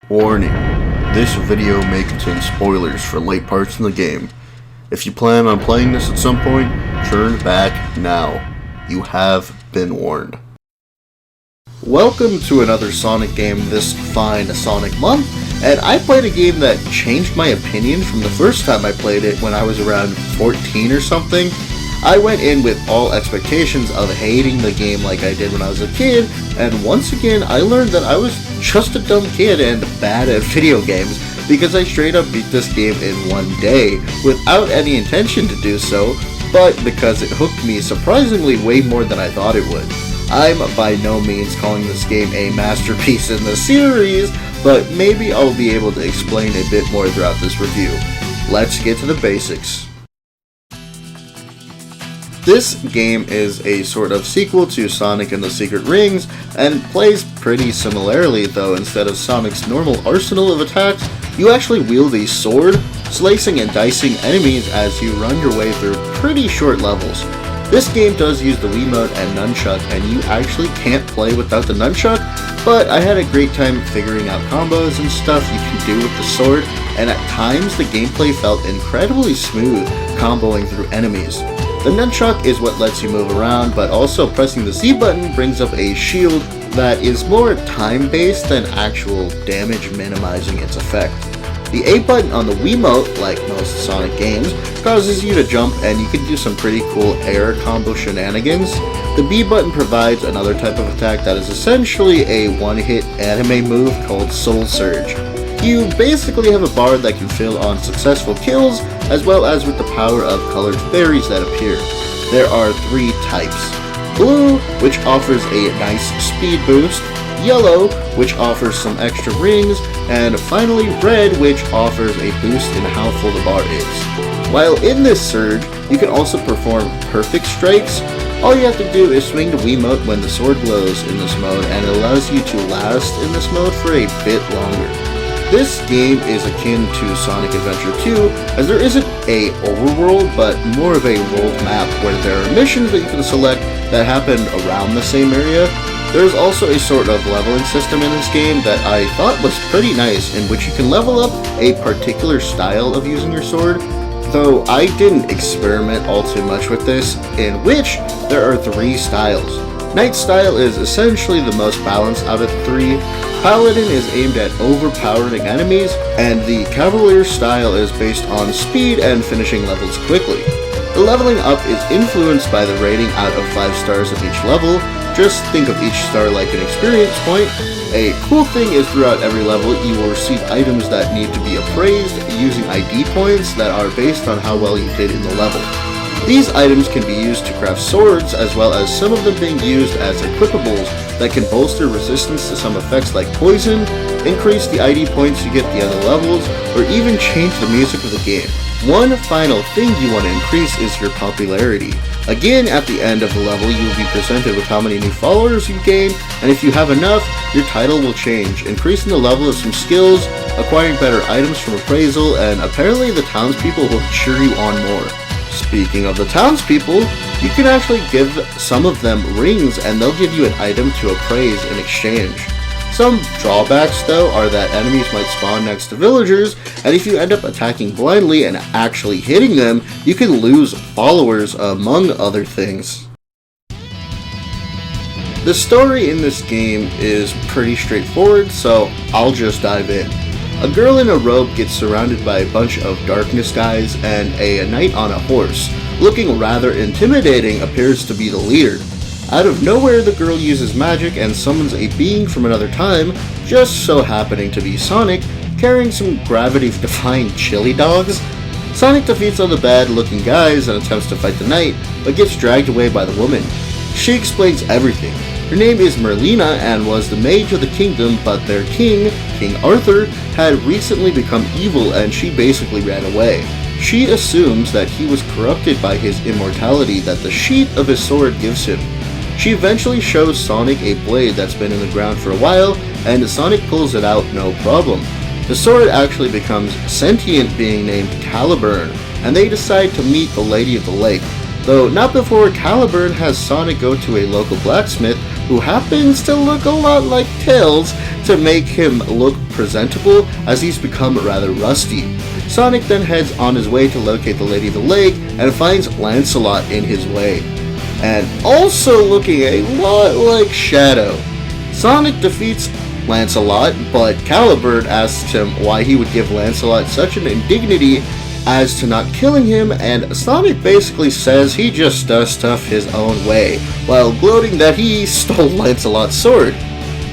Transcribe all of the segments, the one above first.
Warning, this video may contain spoilers for late parts in the game. If you plan on playing this at some point, turn back now. You have been warned. Welcome to another Sonic game this fine Sonic month, and I played a game that changed my opinion from the first time I played it when I was around 14 or something. I went in with all expectations of hating the game like I did when I was a kid, and once again I learned that I was just a dumb kid and bad at video games because I straight up beat this game in one day without any intention to do so, but because it hooked me surprisingly way more than I thought it would. I'm by no means calling this game a masterpiece in the series, but maybe I'll be able to explain a bit more throughout this review. Let's get to the basics. This game is a sort of sequel to Sonic and the Secret Rings, and plays pretty similarly, though instead of Sonic's normal arsenal of attacks, you actually wield a sword, slicing and dicing enemies as you run your way through pretty short levels. This game does use the Wiimote and Nunchuck, and you actually can't play without the Nunchuck, but I had a great time figuring out combos and stuff you can do with the sword, and at times the gameplay felt incredibly smooth, comboing through enemies. The Nunchuck is what lets you move around, but also pressing the Z button brings up a shield that is more time-based than actual damage minimizing its effect. The A button on the Wiimote, like most Sonic games, causes you to jump and you can do some pretty cool air combo shenanigans. The B button provides another type of attack that is essentially a one-hit anime move called Soul Surge. You basically have a bar that can fill on successful kills, as well as with the power of colored fairies that appear. There are three types. Blue, which offers a nice speed boost, yellow, which offers some extra rings, and finally red, which offers a boost in how full the bar is. While in this surge, you can also perform perfect strikes. All you have to do is swing the Wiimote when the sword glows in this mode, and it allows you to last in this mode for a bit longer. This game is akin to Sonic Adventure 2, as there isn't a overworld, but more of a world map where there are missions that you can select that happen around the same area. There's also a sort of leveling system in this game that I thought was pretty nice, in which you can level up a particular style of using your sword, though I didn't experiment all too much with this, in which there are three styles. Knight style is essentially the most balanced out of the three. Paladin is aimed at overpowering enemies, and the Cavalier style is based on speed and finishing levels quickly. The leveling up is influenced by the rating out of 5 stars of each level. Just think of each star like an experience point. A cool thing is throughout every level you will receive items that need to be appraised using ID points that are based on how well you did in the level. These items can be used to craft swords, as well as some of them being used as equipables that can bolster resistance to some effects like poison, increase the ID points you get at the other levels, or even change the music of the game. One final thing you want to increase is your popularity. Again, at the end of the level you will be presented with how many new followers you've gained, and if you have enough, your title will change, increasing the level of some skills, acquiring better items from appraisal, and apparently the townspeople will cheer you on more. Speaking of the townspeople, you can actually give some of them rings and they'll give you an item to appraise in exchange. Some drawbacks though are that enemies might spawn next to villagers, and if you end up attacking blindly and actually hitting them, you can lose followers among other things. The story in this game is pretty straightforward, so I'll just dive in. A girl in a robe gets surrounded by a bunch of darkness guys, and a knight on a horse, looking rather intimidating, appears to be the leader. Out of nowhere, the girl uses magic and summons a being from another time, just so happening to be Sonic, carrying some gravity-defying chili dogs. Sonic defeats all the bad-looking guys and attempts to fight the knight, but gets dragged away by the woman. She explains everything. Her name is Merlina and was the mage of the kingdom, but their king, King Arthur, had recently become evil and she basically ran away. She assumes that he was corrupted by his immortality that the sheath of his sword gives him. She eventually shows Sonic a blade that's been in the ground for a while, and Sonic pulls it out no problem. The sword actually becomes sentient, being named Excaliburn, and they decide to meet the Lady of the Lake, though not before Excaliburn has Sonic go to a local blacksmith who happens to look a lot like Tails to make him look presentable, as he's become rather rusty. Sonic then heads on his way to locate the Lady of the Lake and finds Lancelot in his way, and also looking a lot like Shadow. Sonic defeats Lancelot, but Excaliburn asks him why he would give Lancelot such an indignity as to not killing him, and Sonic basically says he just does stuff his own way, while gloating that he stole Lancelot's sword.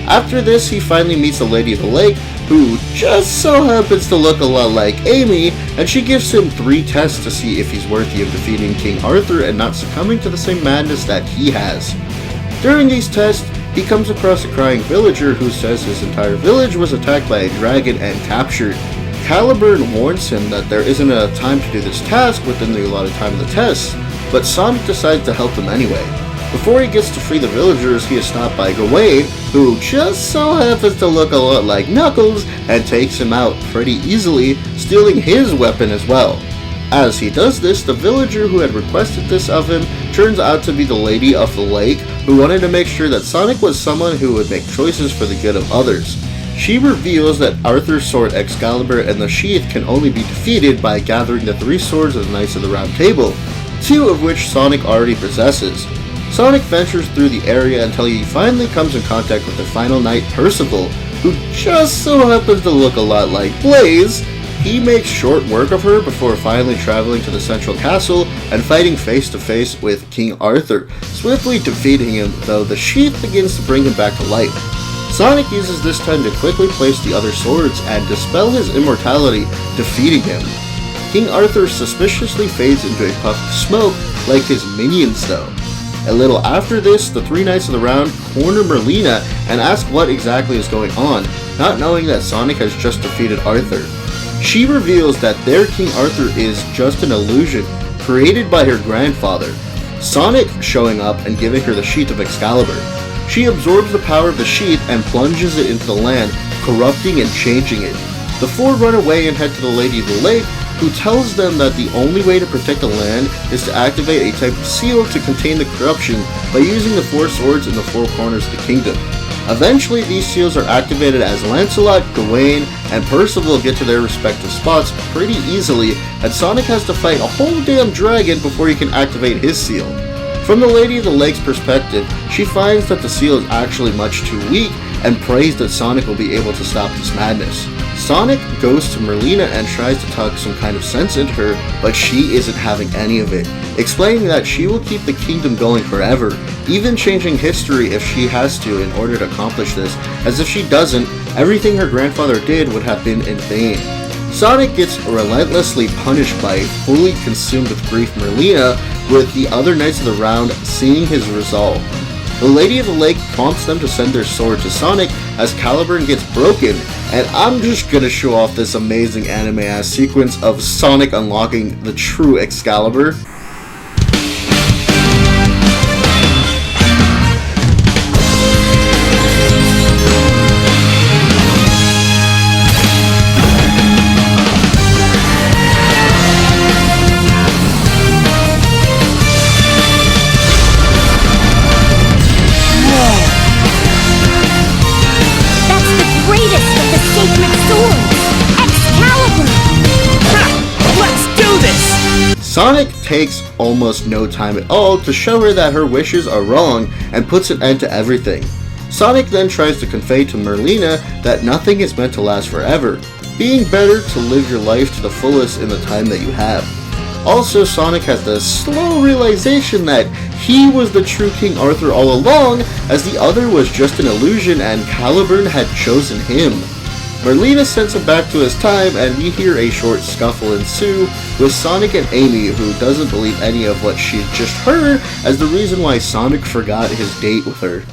After this, he finally meets the Lady of the Lake, who just so happens to look a lot like Amy, and she gives him 3 tests to see if he's worthy of defeating King Arthur and not succumbing to the same madness that he has. During these tests, he comes across a crying villager who says his entire village was attacked by a dragon and captured. Excaliburn warns him that there isn't enough time to do this task within the allotted time of the tests, but Sonic decides to help him anyway. Before he gets to free the villagers, he is stopped by Gawain, who just so happens to look a lot like Knuckles, and takes him out pretty easily, stealing his weapon as well. As he does this, the villager who had requested this of him turns out to be the Lady of the Lake, who wanted to make sure that Sonic was someone who would make choices for the good of others. She reveals that Arthur's sword Excalibur and the sheath can only be defeated by gathering the 3 swords of the Knights of the Round Table, 2 of which Sonic already possesses. Sonic ventures through the area until he finally comes in contact with the final knight Percival, who just so happens to look a lot like Blaze. He makes short work of her before finally traveling to the central castle and fighting face to face with King Arthur, swiftly defeating him, though the sheath begins to bring him back to life. Sonic uses this time to quickly place the other swords and dispel his immortality, defeating him. King Arthur suspiciously fades into a puff of smoke like his minions though. A little after this, the 3 Knights of the Round corner Merlina and ask what exactly is going on, not knowing that Sonic has just defeated Arthur. She reveals that their King Arthur is just an illusion, created by her grandfather, Sonic showing up and giving her the sheath of Excalibur. She absorbs the power of the sheath and plunges it into the land, corrupting and changing it. The 4 run away and head to the Lady of the Lake, who tells them that the only way to protect the land is to activate a type of seal to contain the corruption by using the 4 swords in the 4 corners of the kingdom. Eventually, these seals are activated as Lancelot, Gawain, and Percival get to their respective spots pretty easily, and Sonic has to fight a whole damn dragon before he can activate his seal. From the Lady of the Lake's perspective, she finds that the seal is actually much too weak and prays that Sonic will be able to stop this madness. Sonic goes to Merlina and tries to talk some kind of sense into her, but she isn't having any of it, explaining that she will keep the kingdom going forever, even changing history if she has to in order to accomplish this, as if she doesn't, everything her grandfather did would have been in vain. Sonic gets relentlessly punished by a fully consumed with grief Merlina, with the other Knights of the Round seeing his resolve. The Lady of the Lake prompts them to send their sword to Sonic as Excaliburn gets broken, and I'm just gonna show off this amazing anime-ass sequence of Sonic unlocking the true Excalibur. Sonic takes almost no time at all to show her that her wishes are wrong and puts an end to everything. Sonic then tries to convey to Merlina that nothing is meant to last forever, being better to live your life to the fullest in the time that you have. Also, Sonic has the slow realization that he was the true King Arthur all along, as the other was just an illusion and Excaliburn had chosen him. Merlina sends him back to his time, and we hear a short scuffle ensue with Sonic and Amy, who doesn't believe any of what she had just heard as the reason why Sonic forgot his date with her.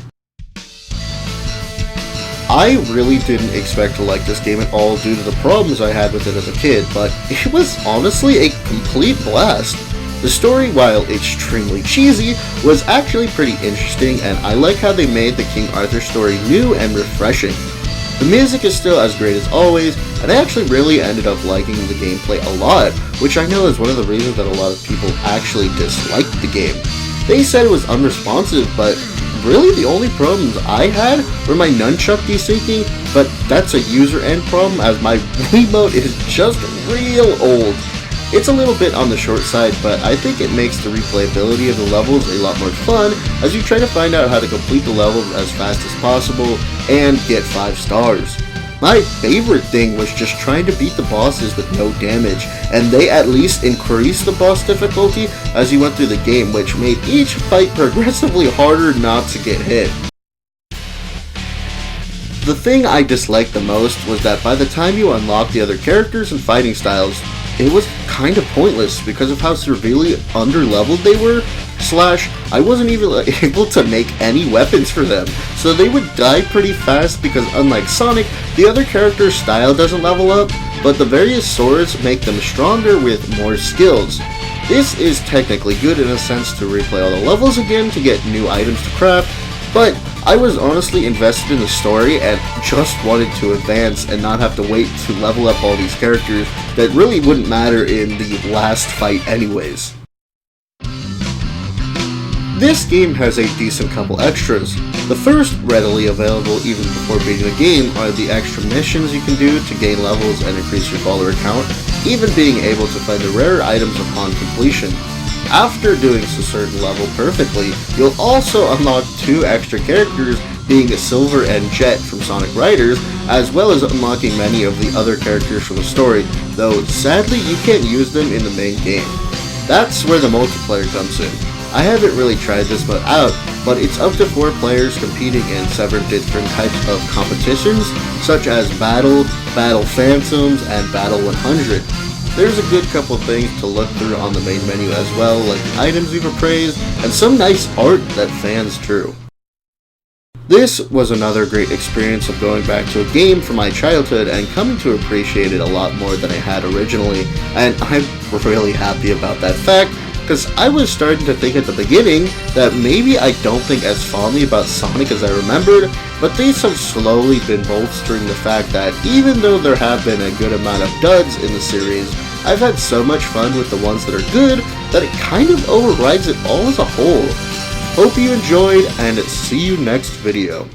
I really didn't expect to like this game at all due to the problems I had with it as a kid, but it was honestly a complete blast. The story, while extremely cheesy, was actually pretty interesting, and I like how they made the King Arthur story new and refreshing. The music is still as great as always, and I actually really ended up liking the gameplay a lot, which I know is one of the reasons that a lot of people actually disliked the game. They said it was unresponsive, but really the only problems I had were my nunchuck desyncing, but that's a user end problem as my Wiimote is just real old. It's a little bit on the short side, but I think it makes the replayability of the levels a lot more fun as you try to find out how to complete the levels as fast as possible and get 5 stars. My favorite thing was just trying to beat the bosses with no damage, and they at least increased the boss difficulty as you went through the game, which made each fight progressively harder not to get hit. The thing I disliked the most was that by the time you unlocked the other characters and fighting styles, it was kinda pointless because of how severely underleveled they were, / I wasn't even able to make any weapons for them, so they would die pretty fast because unlike Sonic, the other character's style doesn't level up, but the various swords make them stronger with more skills. This is technically good in a sense to replay all the levels again to get new items to craft, but I was honestly invested in the story and just wanted to advance and not have to wait to level up all these characters that really wouldn't matter in the last fight anyways. This game has a decent couple extras. The first, readily available even before beating the game, are the extra missions you can do to gain levels and increase your follower count, even being able to find the rare items upon completion. After doing a certain level perfectly, you'll also unlock 2 extra characters, being Silver and Jet from Sonic Riders, as well as unlocking many of the other characters from the story, though sadly you can't use them in the main game. That's where the multiplayer comes in. I haven't really tried this mode out, but it's up to 4 players competing in several different types of competitions, such as Battle, Battle Phantoms, and Battle 100. There's a good couple things to look through on the main menu as well, like the items we've appraised, and some nice art that fans drew. This was another great experience of going back to a game from my childhood and coming to appreciate it a lot more than I had originally, and I'm really happy about that fact, because I was starting to think at the beginning that maybe I don't think as fondly about Sonic as I remembered, but these have slowly been bolstering the fact that even though there have been a good amount of duds in the series, I've had so much fun with the ones that are good that it kind of overrides it all as a whole. Hope you enjoyed, and see you next video.